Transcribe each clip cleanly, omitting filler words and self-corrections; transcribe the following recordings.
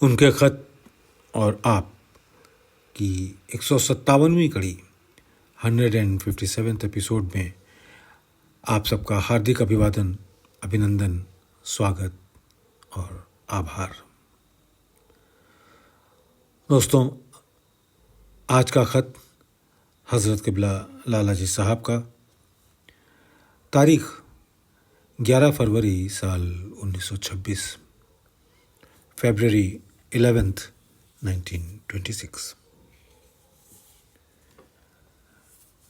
उनके खत और आप की 157वीं कड़ी 157th एपिसोड में आप सबका हार्दिक अभिवादन, अभिनंदन, स्वागत और आभार। दोस्तों, आज का खत हज़रत क़िबला लाला जी साहब का, तारीख 11 फरवरी साल 1926, फरवरी 11th 1926।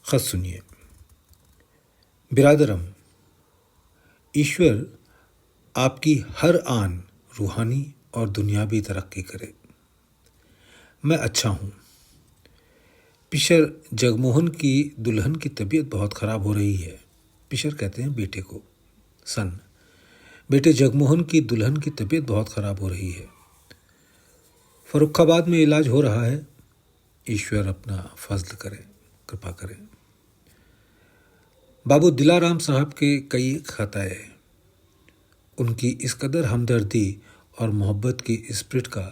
खत सुनिए। बिरादरम, ईश्वर आपकी हर आन रूहानी और दुनियावी तरक्की करे। मैं अच्छा हूँ। पिशर जगमोहन की दुल्हन की तबीयत बहुत ख़राब हो रही है। पिशर कहते हैं बेटे को। सन, बेटे जगमोहन की दुल्हन की तबीयत बहुत ख़राब हो रही है। फर्रुखाबाद में इलाज हो रहा है। ईश्वर अपना फजल करें, कृपा करें। बाबू दिलाराम साहब के कई खत आए। उनकी इस कदर हमदर्दी और मोहब्बत की स्पिरिट का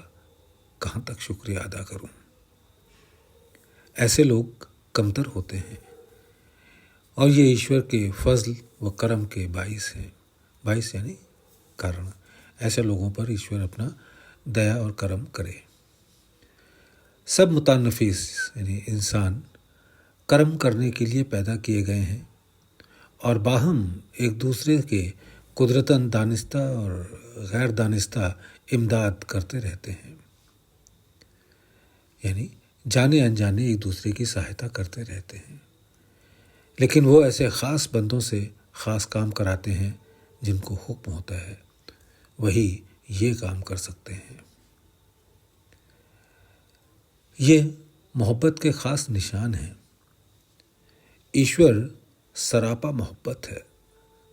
कहाँ तक शुक्रिया अदा करूं। ऐसे लोग कमतर होते हैं और ये ईश्वर के फजल व करम के बाइस हैं। बाइस यानी कारण। ऐसे लोगों पर ईश्वर अपना दया और करम करे। सब मुतानफिस यानी इंसान कर्म करने के लिए पैदा किए गए हैं और बाहम एक दूसरे के कुदरतन दानिस्ता और गैर दानिस्ता इमदाद करते रहते हैं, यानी जाने अनजाने एक दूसरे की सहायता करते रहते हैं। लेकिन वो ऐसे ख़ास बंदों से ख़ास काम कराते हैं जिनको हुक्म होता है, वही ये काम कर सकते हैं। ये मोहब्बत के ख़ास निशान हैं। ईश्वर सरापा मोहब्बत है।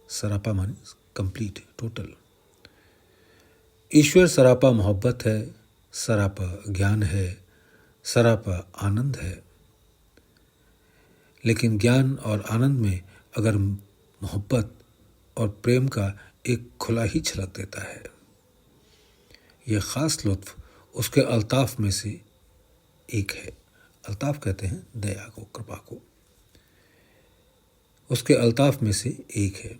सरापा माने कंप्लीट, टोटल। ईश्वर सरापा मोहब्बत है, सरापा ज्ञान है, सरापा आनंद है। लेकिन ज्ञान और आनंद में अगर मोहब्बत और प्रेम का एक खुला ही छलक देता है, यह ख़ास लुत्फ़ उसके अल्ताफ़ में से एक है। अल्ताफ़ कहते हैं दया को, कृपा को। उसके अल्ताफ़ में से एक है।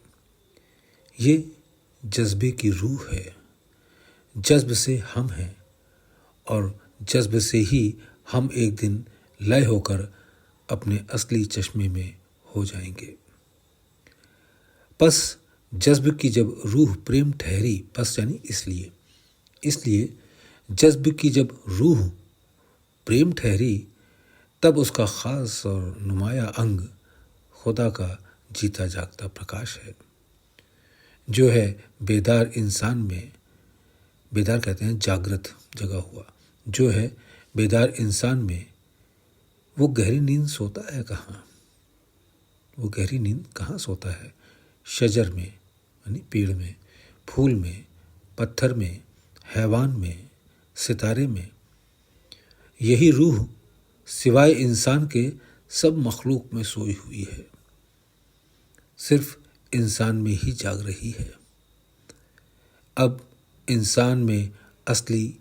ये जज्बे की रूह है। जज्ब से हम हैं और जज्ब से ही हम एक दिन लय होकर अपने असली चश्मे में हो जाएंगे। बस जज्ब की जब रूह प्रेम ठहरी, बस यानी इसलिए जज्ब की जब रूह प्रेम ठहरी, तब उसका ख़ास और नुमाया अंग खुदा का जीता जागता प्रकाश है, जो है बेदार इंसान में। बेदार कहते हैं जागृत, जगा हुआ। जो है बेदार इंसान में। वो गहरी नींद सोता है कहाँ? वो गहरी नींद कहाँ सोता है? शजर में यानी पेड़ में, फूल में, पत्थर में, हैवान में, सितारे में। यही रूह सिवाय इंसान के सब मखलूक में सोई हुई है, सिर्फ इंसान में ही जाग रही है। अब इंसान में असली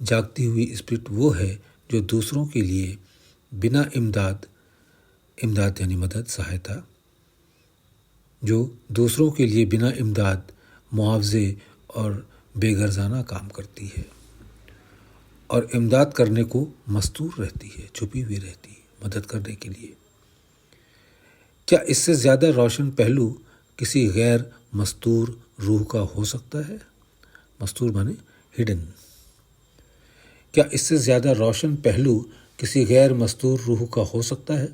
जागती हुई स्पिरिट वो है जो दूसरों के लिए बिना इमदाद यानी मदद, सहायता, जो दूसरों के लिए बिना इमदाद, मुआवजे और बेगरजाना काम करती है और इमदाद करने को मस्तूर रहती है, छुपी हुई रहती है मदद करने के लिए। क्या इससे ज़्यादा रोशन पहलू किसी गैर मस्तूर रूह का हो सकता है? मस्तूर माने हिडन। क्या इससे ज़्यादा रोशन पहलू किसी गैर मस्तूर रूह का हो सकता है?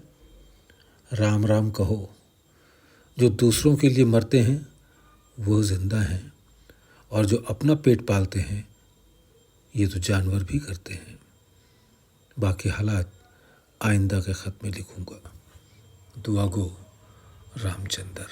राम राम कहो। जो दूसरों के लिए मरते हैं वो जिंदा हैं, और जो अपना पेट पालते हैं ये तो जानवर भी करते हैं। बाकी हालात आइंदा के ख़त में लिखूँगा। दुआ गो, रामचंद्र।